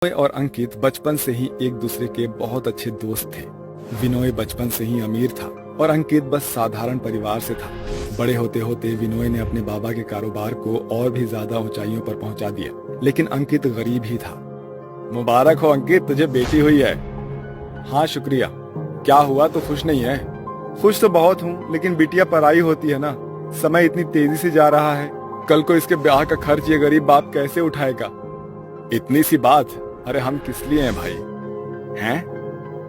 और अंकित बचपन से ही एक दूसरे के बहुत अच्छे दोस्त थे। विनोय बचपन से ही अमीर था और अंकित बस साधारण परिवार से था। बड़े होते होते विनोय ने अपने बाबा के कारोबार को और भी ज्यादा ऊंचाइयों पर पहुंचा दिया, लेकिन अंकित गरीब ही था। मुबारक हो अंकित, तुझे बेटी हुई है। हाँ शुक्रिया। क्या हुआ, तो खुश नहीं है? खुश तो बहुत हूँ, लेकिन बिटिया पराई होती है ना। समय इतनी तेजी से जा रहा है, कल को इसके ब्याह का खर्च ये गरीब बाप कैसे उठाएगा? इतनी सी बात, अरे हम किस लिए हैं भाई? हैं?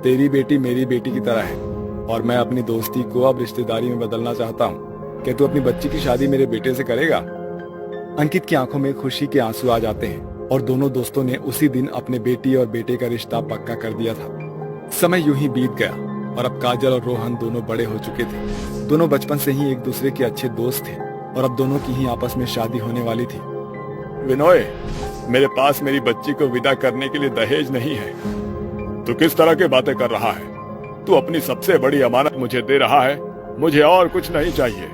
तेरी बेटी मेरी बेटी की तरह है और मैं अपनी दोस्ती को अब रिश्तेदारी में बदलना चाहता हूँ। क्या तू अपनी बच्ची की शादी मेरे बेटे से करेगा? अंकित की आंखों में खुशी के आंसू आ जाते हैं और दोनों दोस्तों ने उसी दिन अपने बेटी और बेटे का रिश्ता पक्का कर दिया था। समय यूं ही बीत गया और अब काजल और रोहन दोनों बड़े हो चुके थे। दोनों बचपन से ही एक दूसरे के अच्छे दोस्त थे और अब दोनों की ही आपस में शादी होने वाली थी। विनोय, मेरे पास मेरी बच्ची को विदा करने के लिए दहेज नहीं है। तू किस तरह की बातें कर रहा है? तू अपनी सबसे बड़ी अमानत मुझे दे रहा है, मुझे और कुछ नहीं चाहिए।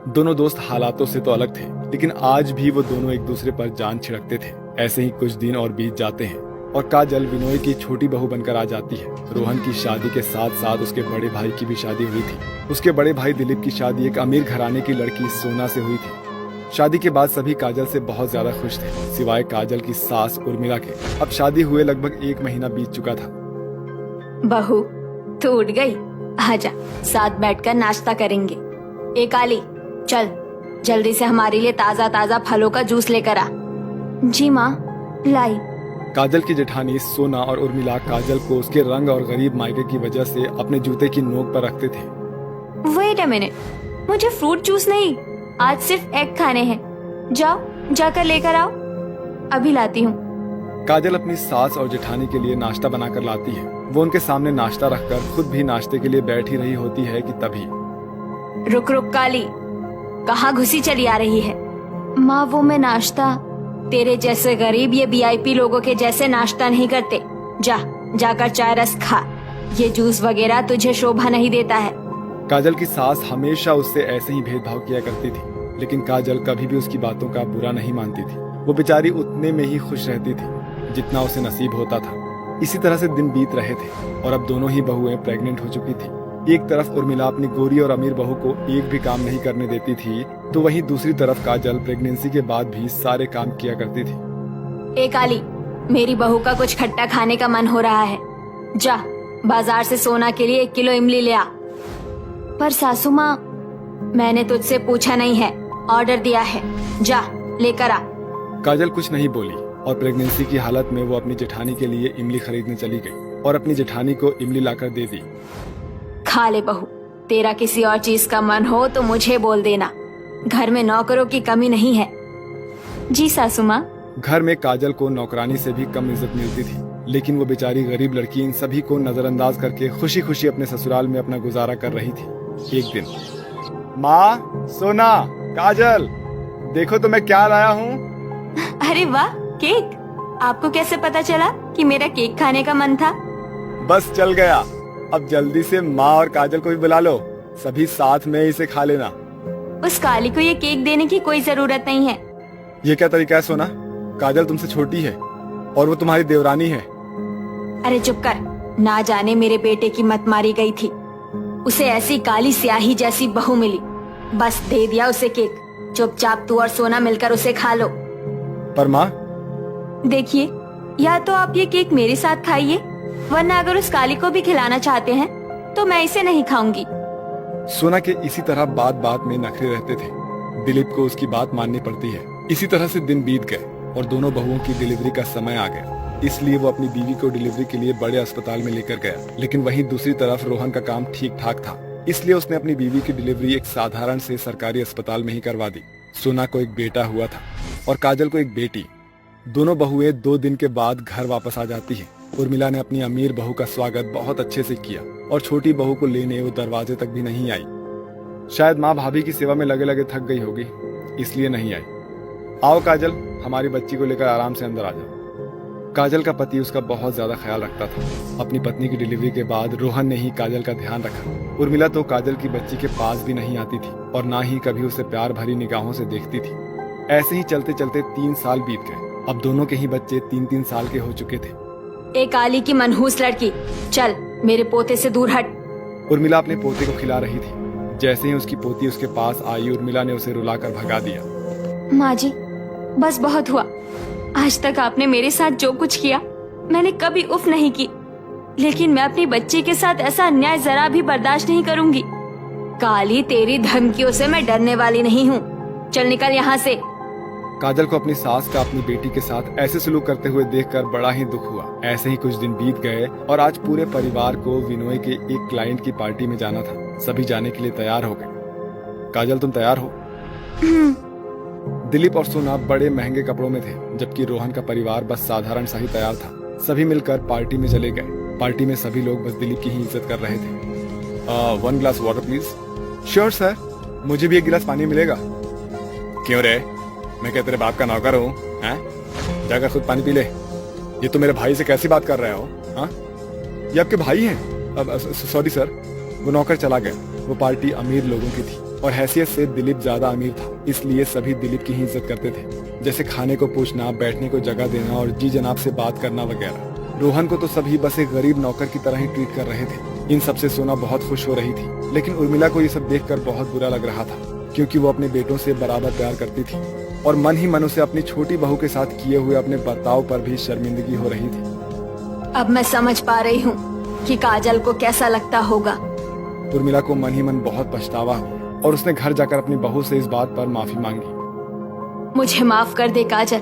दोनों दोस्त हालातों से तो अलग थे, लेकिन आज भी वो दोनों एक दूसरे पर जान छिड़कते थे। ऐसे ही कुछ दिन और बीत जाते हैं और काजल विनोय की छोटी बहू बनकर आ जाती है। रोहन की शादी के साथ साथ उसके बड़े भाई की भी शादी हुई थी। उसके बड़े भाई दिलीप की शादी एक अमीर घराने की लड़की सोना से हुई थी। शादी के बाद सभी काजल से बहुत ज्यादा खुश थे, सिवाय काजल की सास उर्मिला के। अब शादी हुए लगभग 1 महीना बीत चुका था। बहू, तू उठ गई? आजा, साथ बैठकर नाश्ता करेंगे। ए काली, चल जल्दी से हमारे लिए ताजा ताजा फलों का जूस लेकर आ। जी माँ, लाई। काजल की जेठानी सोना और उर्मिला काजल को उसके रंग और गरीब मायके की वजह से अपने जूते की नोक पर रखते थे। वेट अ मिनट, मुझे फ्रूट जूस नहीं, आज सिर्फ एग खाने हैं। जाओ, जाकर लेकर आओ, अभी लाती हूँ। काजल अपनी सास और जेठानी के लिए नाश्ता बनाकर लाती है। वो उनके सामने नाश्ता रखकर खुद भी नाश्ते के लिए बैठ ही रही होती है कि तभी रुक रुक काली, कहाँ घुसी चली आ रही है? माँ, वो मैं नाश्ता, तेरे जैसे गरीब ये वीआईपी लोगों के जैसे नाश्ता नहीं करते। जाकर चाय रस खा, ये जूस वगैरह तुझे शोभा नहीं देता है। काजल की सास हमेशा उससे ऐसे ही भेदभाव किया करती थी, लेकिन काजल कभी भी उसकी बातों का बुरा नहीं मानती थी। वो बेचारी उतने में ही खुश रहती थी जितना उसे नसीब होता था। इसी तरह से दिन बीत रहे थे और अब दोनों ही बहुएं प्रेग्नेंट हो चुकी थी। एक तरफ उर्मिला अपनी गोरी और अमीर बहू को एक भी काम नहीं करने देती थी, तो वहीं दूसरी तरफ काजल प्रेगनेंसी के बाद भी सारे काम किया करती थी। ए काली, मेरी बहू का कुछ खट्टा खाने का मन हो रहा है। जा, बाजार से सोना के लिए 1 किलो इमली ले आ। पर सासू माँ, मैंने तुझसे पूछा नहीं है, ऑर्डर दिया है, जा लेकर आ। काजल कुछ नहीं बोली और प्रेगनेंसी की हालत में वो अपनी जेठानी के लिए इमली खरीदने चली गई और अपनी जेठानी को इमली लाकर दे दी। खा ले बहू, तेरा किसी और चीज का मन हो तो मुझे बोल देना, घर में नौकरों की कमी नहीं है। जी सासू माँ। घर में काजल को नौकरानी से भी कम इज्जत मिलती थी, लेकिन वो बेचारी गरीब लड़की इन सभी को नजरअंदाज करके खुशी खुशी अपने ससुराल में अपना गुजारा कर रही थी। एक दिन, माँ, सोना, काजल, देखो तो मैं क्या लाया हूँ। अरे वाह, केक! आपको कैसे पता चला कि मेरा केक खाने का मन था? बस चल गया। अब जल्दी से माँ और काजल को भी बुला लो, सभी साथ में इसे खा लेना। उस काली को ये केक देने की कोई जरूरत नहीं है। ये क्या तरीका है सोना? काजल तुमसे छोटी है और वो तुम्हारी देवरानी है। अरे चुप कर, ना जाने मेरे बेटे की मत मारी गई थी, उसे ऐसी काली स्याही जैसी बहू मिली, बस दे दिया उसे केक। चुपचाप तू और सोना मिलकर उसे खा लो। पर माँ, देखिए, या तो आप ये केक मेरे साथ खाइए, वरना अगर उस काली को भी खिलाना चाहते हैं तो मैं इसे नहीं खाऊंगी। सोना के इसी तरह बात बात में नखरे रहते थे। दिलीप को उसकी बात माननी पड़ती है। इसी तरह से दिन बीत गए और दोनों बहुओं की डिलीवरी का समय आ गया, इसलिए वो अपनी बीवी को डिलीवरी के लिए बड़े अस्पताल में लेकर गया। लेकिन वहीं दूसरी तरफ रोहन का काम ठीक ठाक था, इसलिए उसने अपनी बीवी की डिलीवरी एक साधारण से सरकारी अस्पताल में ही करवा दी। सोना को एक बेटा हुआ था और काजल को एक बेटी। दोनों बहुएं 2 दिन के बाद घर वापस आ जाती है। उर्मिला ने अपनी अमीर बहू का स्वागत बहुत अच्छे से किया और छोटी बहू को लेने वो दरवाजे तक भी नहीं आई। शायद माँ भाभी की सेवा में लगे लगे थक गई होगी, इसलिए नहीं आई। आओ काजल, हमारी बच्ची को लेकर आराम से अंदर आ जाओ। काजल का पति उसका बहुत ज्यादा ख्याल रखता था। अपनी पत्नी की डिलीवरी के बाद रोहन ने ही काजल का ध्यान रखा। उर्मिला तो काजल की बच्ची के पास भी नहीं आती थी और ना ही कभी उसे प्यार भरी निगाहों से देखती थी। ऐसे ही चलते चलते 3 साल बीत गए। अब दोनों के ही बच्चे 3-3 साल के हो चुके थे। ए काली की मनहूस लड़की, चल मेरे पोते से दूर हट। उर्मिला अपने पोते को खिला रही थी। जैसे ही उसकी पोती उसके पास आई, उर्मिला ने उसे रुलाकर भगा दिया। माँ जी, बस बहुत हुआ। आज तक आपने मेरे साथ जो कुछ किया मैंने कभी उफ नहीं की, लेकिन मैं अपनी बच्ची के साथ ऐसा अन्याय जरा भी बर्दाश्त नहीं करूंगी। काली, तेरी धमकियों से मैं डरने वाली नहीं हूँ। चल निकल यहाँ से। काजल को अपनी सास का अपनी बेटी के साथ ऐसे सलूक करते हुए देखकर बड़ा ही दुख हुआ। ऐसे ही कुछ दिन बीत गए और आज पूरे परिवार को विनोय के एक क्लाइंट की पार्टी में जाना था। सभी जाने के लिए तैयार हो गए। काजल, तुम तैयार हो? दिलीप और सोना बड़े महंगे कपड़ों में थे, जबकि रोहन का परिवार बस साधारण सा ही तैयार था। सभी मिलकर पार्टी में चले गए। पार्टी में सभी लोग बस दिलीप की ही इज्जत कर रहे थे। 1 glass water please. Sure sir, मुझे भी 1 गिलास पानी मिलेगा? क्यों रे, मैं क्या तेरे बाप का नौकर हूँ? जाकर खुद पानी पी ले। ये तो मेरे भाई से कैसी बात कर रहे हो? हाँ, ये आपके भाई हैं? अब सॉरी सर। वो नौकर चला गया। वो पार्टी अमीर लोगों की थी और हैसियत से दिलीप ज्यादा अमीर था, इसलिए सभी दिलीप की ही इज्जत करते थे, जैसे खाने को पूछना, बैठने को जगह देना और जी जनाब से बात करना वगैरह। रोहन को तो सभी बस एक गरीब नौकर की तरह ही ट्रीट कर रहे थे। इन सबसे सोना बहुत खुश हो रही थी, लेकिन उर्मिला को ये सब देखकर बहुत बुरा लग रहा था, क्योंकि वो अपने बेटों से बराबर प्यार करती थी और मन ही मन उसे अपनी छोटी बहू के साथ किए हुए अपने बर्ताव पर भी शर्मिंदगी हो रही थी। अब मैं समझ पा रही हूँ कि काजल को कैसा लगता होगा। उर्मिला को मन ही मन बहुत पछतावा हुआ और उसने घर जाकर अपनी बहू से इस बात पर माफी मांगी। मुझे माफ कर दे काजल।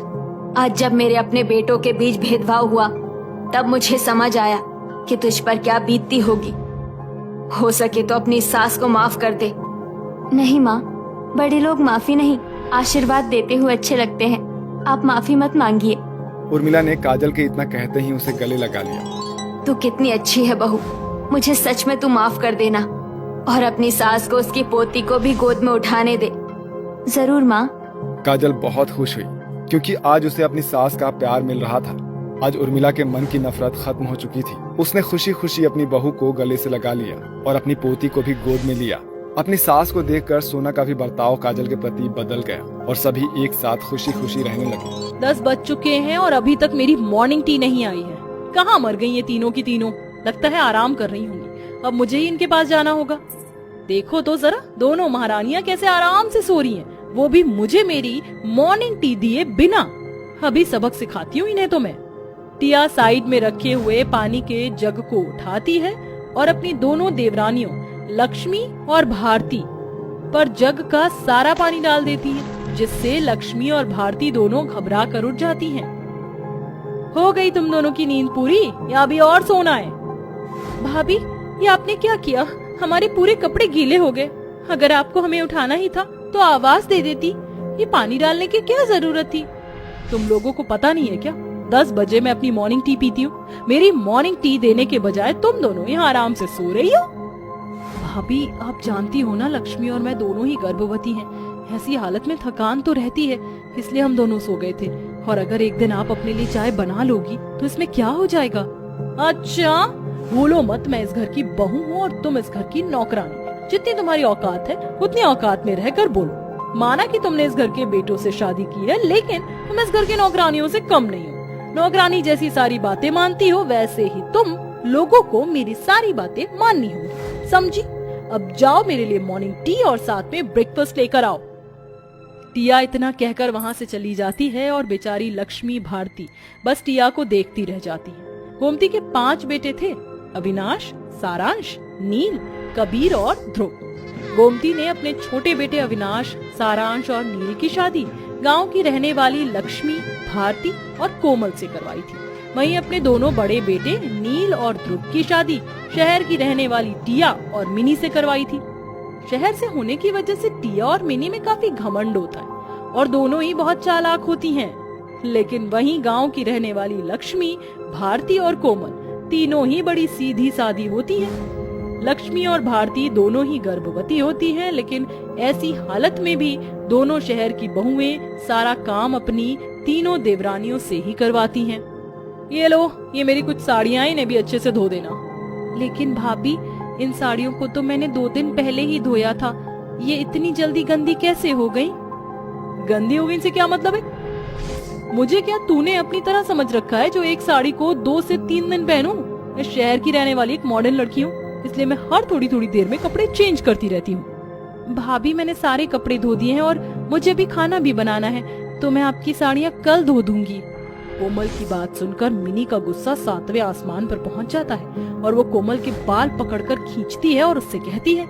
आज जब मेरे अपने बेटों के बीच भेदभाव हुआ, तब मुझे समझ आया कि तुझ पर क्या बीतती होगी। हो सके तो अपनी सास को माफ कर दे। नहीं माँ, बड़े लोग माफी नहीं, आशीर्वाद देते हुए अच्छे लगते हैं। आप माफी मत मांगिए। उर्मिला ने काजल के इतना कहते ही उसे गले लगा लिया। तू कितनी अच्छी है बहू, मुझे सच में तू माफ कर देना और अपनी सास को उसकी पोती को भी गोद में उठाने दे। जरूर माँ। काजल बहुत खुश हुई, क्योंकि आज उसे अपनी सास का प्यार मिल रहा था। आज उर्मिला के मन की नफरत खत्म हो चुकी थी। उसने खुशी खुशी अपनी बहू को गले से लगा लिया और अपनी पोती को भी गोद में लिया। अपनी सास को देखकर सोना का भी बर्ताव काजल के प्रति बदल गया और सभी एक साथ खुशी खुशी रहने लगे। 10 बज चुके हैं और अभी तक मेरी मॉर्निंग टी नहीं आई है। कहाँ मर गई ये तीनों की तीनों? लगता है आराम कर रही होंगी। अब मुझे ही इनके पास जाना होगा। देखो तो जरा, दोनों महारानियां कैसे आराम से सो रही हैं, वो भी मुझे मेरी मॉर्निंग टी दिए बिना। अभी सबक सिखाती हूँ इन्हें तो मैं। टिया साइड में रखे हुए पानी के जग को उठाती है और अपनी दोनों देवरानियों लक्ष्मी और भारती पर जग का सारा पानी डाल देती है, जिससे लक्ष्मी और भारती दोनों घबरा कर उठ जाती हैं। हो गई तुम दोनों की नींद पूरी या अभी और सोना है? भाभी, ये आपने क्या किया? हमारे पूरे कपड़े गीले हो गए। अगर आपको हमें उठाना ही था तो आवाज दे देती। ये पानी डालने की क्या जरूरत थी? तुम लोगों को पता नहीं है क्या? 10 बजे मैं अपनी मॉर्निंग टी पीती हूँ। मेरी मॉर्निंग टी देने के बजाय तुम दोनों यहाँ आराम से सो रही हो। भाभी, आप जानती हो ना, लक्ष्मी और मैं दोनों ही गर्भवती हैं। ऐसी हालत में थकान तो रहती है, इसलिए हम दोनों सो गए थे। और अगर एक दिन आप अपने लिए चाय बना लोगी तो इसमें क्या हो जाएगा? अच्छा, भूलो मत, मैं इस घर की बहू हूँ और तुम इस घर की नौकरानी। जितनी तुम्हारी औकात है उतनी औकात में रहकर बोलो। माना कि तुमने इस घर के बेटों से शादी की है, लेकिन तुम इस घर की नौकरानियों से कम नहीं हो। नौकरानी जैसी सारी बातें मानती हो, वैसे ही तुम लोगों को मेरी सारी बातें माननी होगी, समझी? अब जाओ मेरे लिए मॉर्निंग टी और साथ में ब्रेकफास्ट लेकर आओ। टिया इतना कहकर वहाँ से चली जाती है और बेचारी लक्ष्मी भारती बस टिया को देखती रह जाती है। गोमती के 5 बेटे थे, अविनाश, सारांश, नील, कबीर और ध्रुव। गोमती ने अपने छोटे बेटे अविनाश, सारांश और नील की शादी गांव की रहने वाली लक्ष्मी, भारती और कोमल से करवाई थी। वहीं अपने दोनों बड़े बेटे नील और ध्रुव की शादी शहर की रहने वाली टिया और मिनी से करवाई थी। शहर से होने की वजह से टिया और मिनी में काफी घमंड होता है और दोनों ही बहुत चालाक होती हैं। लेकिन वहीं गांव की रहने वाली लक्ष्मी, भारती और कोमल तीनों ही बड़ी सीधी सादी होती हैं। लक्ष्मी और भारती दोनों ही गर्भवती होती हैं, लेकिन ऐसी हालत में भी दोनों शहर की बहुएं सारा काम अपनी तीनों देवरानियों से ही करवाती हैं। ये लो, ये मेरी कुछ साड़ियां, इन्हें भी अच्छे से धो देना। लेकिन भाभी, इन साड़ियों को तो मैंने 2 दिन पहले ही धोया था, ये इतनी जल्दी गंदी कैसे हो गई? गंदी हो गई से क्या मतलब है? मुझे क्या तूने अपनी तरह समझ रखा है जो एक साड़ी को 2 से 3 दिन पहनूं? मैं शहर की रहने वाली एक मॉडर्न लड़की हूँ, इसलिए मैं हर थोड़ी थोड़ी देर में कपड़े चेंज करती रहती हूँ। भाभी मैंने सारे कपड़े धो दिए हैं और मुझे भी खाना भी बनाना है, तो मैं आपकी साड़ियाँ कल धो दूंगी। कोमल की बात सुनकर मिनी का गुस्सा 7वें आसमान पर पहुंच जाता है और वो कोमल के बाल पकड़कर खींचती है और उससे कहती है,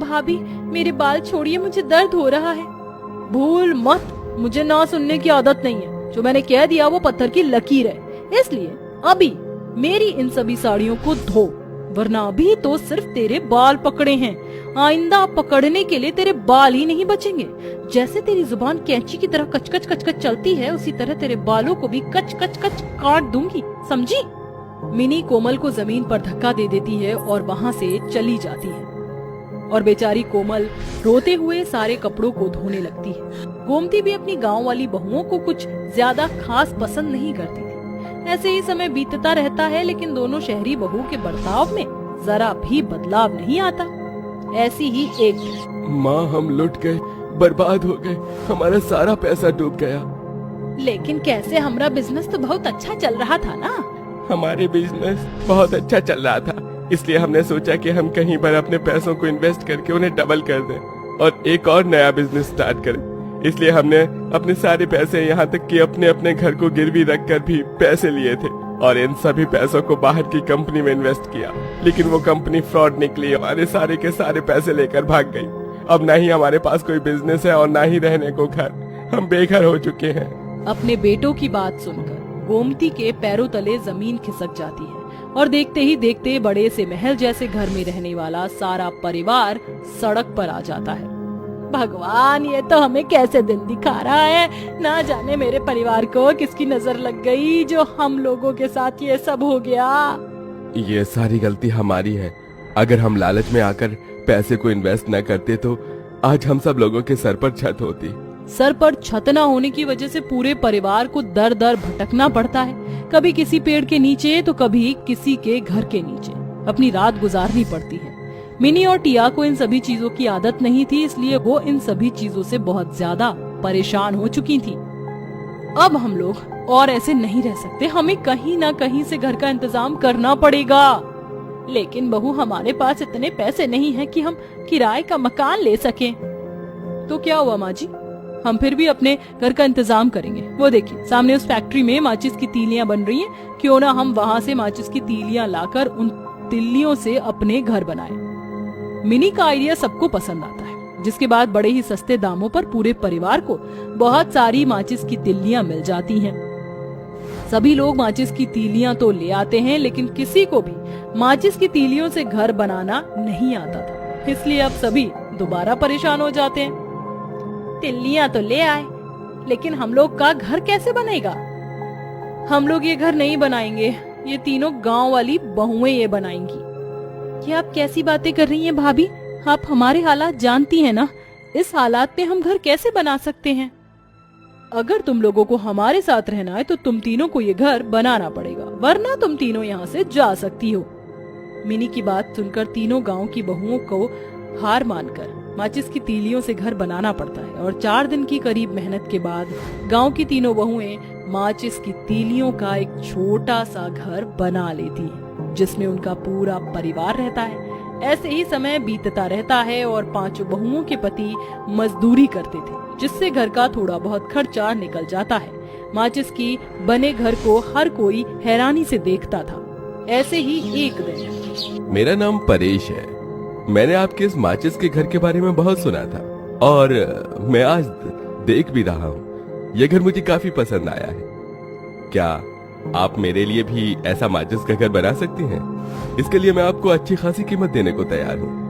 भाभी मेरे बाल छोड़िए, मुझे दर्द हो रहा है। भूल मत, मुझे ना सुनने की आदत नहीं है। जो मैंने कह दिया वो पत्थर की लकीर है, इसलिए अभी मेरी इन सभी साड़ियों को धो, वरना अभी तो सिर्फ तेरे बाल पकड़े हैं, आइंदा पकड़ने के लिए तेरे बाल ही नहीं बचेंगे। जैसे तेरी जुबान कैंची की तरह कच कच कच कच चलती है, उसी तरह तेरे बालों को भी कच कच कच काट दूंगी, समझी? मिनी कोमल को जमीन पर धक्का दे देती है और वहाँ से चली जाती है और बेचारी कोमल रोते हुए सारे कपड़ों को धोने लगती है। गोमती भी अपनी गांव वाली बहुओं को कुछ ज्यादा खास पसंद नहीं करती थी। ऐसे ही समय बीतता रहता है, लेकिन दोनों शहरी बहू के बर्ताव में जरा भी बदलाव नहीं आता। ऐसी ही एक माँ, हम लुट गए, बर्बाद हो गए, हमारा सारा पैसा डूब गया। लेकिन कैसे, हमारा बिजनेस तो बहुत अच्छा चल रहा था ना। हमारे बिजनेस बहुत अच्छा चल रहा था, इसलिए हमने सोचा कि हम कहीं पर अपने पैसों को इन्वेस्ट करके उन्हें डबल कर दें और एक और नया बिजनेस स्टार्ट करें। इसलिए हमने अपने सारे पैसे, यहाँ तक कि अपने अपने घर को गिरवी रखकर भी पैसे लिए थे और इन सभी पैसों को बाहर की कंपनी में इन्वेस्ट किया। लेकिन वो कंपनी फ्रॉड निकली, हमारे सारे के सारे पैसे लेकर भाग गई। अब ना ही हमारे पास कोई बिजनेस है और ना ही रहने को घर, हम बेघर हो चुके हैं। अपने बेटों की बात सुनकर गोमती के पैरों तले जमीन खिसक जाती है और देखते ही देखते बड़े से महल जैसे घर में रहने वाला सारा परिवार सड़क पर आ जाता है। भगवान, ये तो हमें कैसे दिन दिखा रहा है। ना जाने मेरे परिवार को किसकी नजर लग गई जो हम लोगों के साथ ये सब हो गया। ये सारी गलती हमारी है। अगर हम लालच में आकर पैसे को इन्वेस्ट न करते तो आज हम सब लोगों के सर पर छत होती। सर पर छत न होने की वजह से पूरे परिवार को दर दर भटकना पड़ता है। कभी किसी पेड़ के नीचे तो कभी किसी के घर के नीचे अपनी रात गुजारनी पड़ती है। मिनी और टिया को इन सभी चीजों की आदत नहीं थी, इसलिए वो इन सभी चीजों से बहुत ज्यादा परेशान हो चुकी थी। अब हम लोग और ऐसे नहीं रह सकते, हमें कहीं ना कहीं से घर का इंतजाम करना पड़ेगा। लेकिन बहू, हमारे पास इतने पैसे नहीं हैं कि हम किराए का मकान ले सकें। तो क्या हुआ माँ जी, हम फिर भी अपने घर का इंतजाम करेंगे। वो देखिए, सामने उस फैक्ट्री में माचिस की तीलियां बन रही हैं, क्यों ना हम वहाँ से माचिस की तीलियां लाकर उन तिल्लियों से अपने घर बनाएं। मिनी का आइडिया सबको पसंद आता है, जिसके बाद बड़े ही सस्ते दामों पर पूरे परिवार को बहुत सारी माचिस की तिल्लियां मिल जाती हैं। सभी लोग माचिस की तीलियां तो ले आते हैं, लेकिन किसी को भी माचिस की तीलियों से घर बनाना नहीं आता था, इसलिए अब सभी दोबारा परेशान हो जाते हैं। तिल्लियां तो ले आए, लेकिन हम लोग का घर कैसे बनेगा? हम लोग ये घर नहीं बनाएंगे, ये तीनों गांव वाली बहुएं ये बनाएंगी। क्या आप कैसी बातें कर रही हैं भाभी? आप हमारे हालात जानती हैं ना, इस हालात में हम घर कैसे बना सकते हैं? अगर तुम लोगों को हमारे साथ रहना है तो तुम तीनों को ये घर बनाना पड़ेगा, वरना तुम तीनों यहाँ से जा सकती हो। मिनी की बात सुनकर तीनों गांव की बहुओं को हार मानकर माचिस की तीलियों से घर बनाना पड़ता है और 4 दिन की करीब मेहनत के बाद गांव की तीनों बहुएं माचिस की तीलियों का एक छोटा सा घर बना लेती हैं, जिसमें उनका पूरा परिवार रहता है। ऐसे ही समय बीतता रहता है और 5 बहुओं के पति मजदूरी करते थे, जिससे घर का थोड़ा बहुत खर्चा निकल जाता है। माचिस की बने घर को हर कोई हैरानी से देखता था। ऐसे ही एक दिन, मेरा नाम परेश है। मैंने आपके इस माचिस के घर के बारे में बहुत सुना था और मैं आज देख भी रहा हूँ। यह घर मुझे काफी पसंद आया है। क्या आप मेरे लिए भी ऐसा माचिस का घर बना सकती हैं? इसके लिए मैं आपको अच्छी खासी कीमत देने को तैयार हूँ।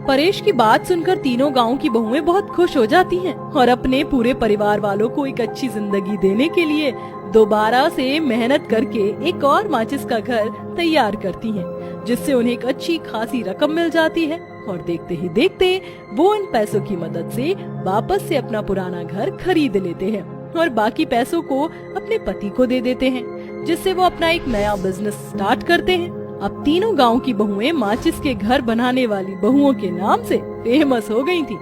परेश की बात सुनकर तीनों गांव की बहुएं बहुत खुश हो जाती हैं और अपने पूरे परिवार वालों को एक अच्छी जिंदगी देने के लिए दोबारा से मेहनत करके एक और माचिस का घर तैयार करती हैं, जिससे उन्हें एक अच्छी खासी रकम मिल जाती है और देखते ही देखते वो इन पैसों की मदद से वापस से अपना पुराना घर खरीद लेते हैं और बाकी पैसों को अपने पति को दे देते हैं, जिससे वो अपना एक नया बिजनेस स्टार्ट करते हैं। अब तीनों गांव की बहुएं माचिस के घर बनाने वाली बहुओं के नाम से फेमस हो गई थी।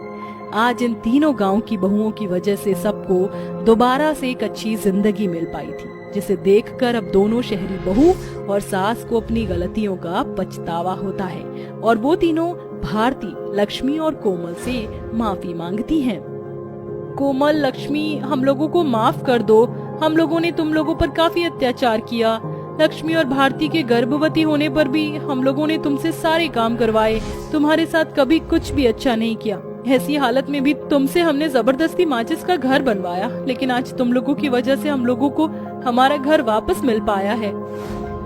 आज इन तीनों गांव की बहुओं की वजह से सबको दोबारा से एक अच्छी जिंदगी मिल पाई थी, जिसे देखकर अब दोनों शहरी बहू और सास को अपनी गलतियों का पछतावा होता है और वो तीनों भारती, लक्ष्मी और कोमल से माफी मांगती हैं। कोमल, लक्ष्मी, हम लोगों को माफ कर दो, हम लोगों ने तुम लोगों पर काफी अत्याचार किया। लक्ष्मी और भारती के गर्भवती होने पर भी हम लोगों ने तुमसे सारे काम करवाए, तुम्हारे साथ कभी कुछ भी अच्छा नहीं किया। ऐसी हालत में भी तुमसे हमने जबरदस्ती माचिस का घर बनवाया, लेकिन आज तुम लोगों की वजह से हम लोगों को हमारा घर वापस मिल पाया है।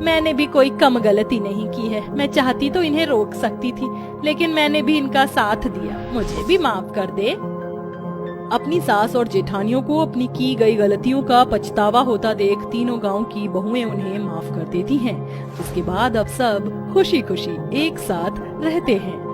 मैंने भी कोई कम गलती नहीं की है, मैं चाहती तो इन्हें रोक सकती थी, लेकिन मैंने भी इनका साथ दिया, मुझे भी माफ कर दे। अपनी सास और जेठानियों को अपनी की गई गलतियों का पछतावा होता देख तीनों गांव की बहुएं उन्हें माफ कर देती हैं, जिसके बाद अब सब खुशी खुशी एक साथ रहते हैं।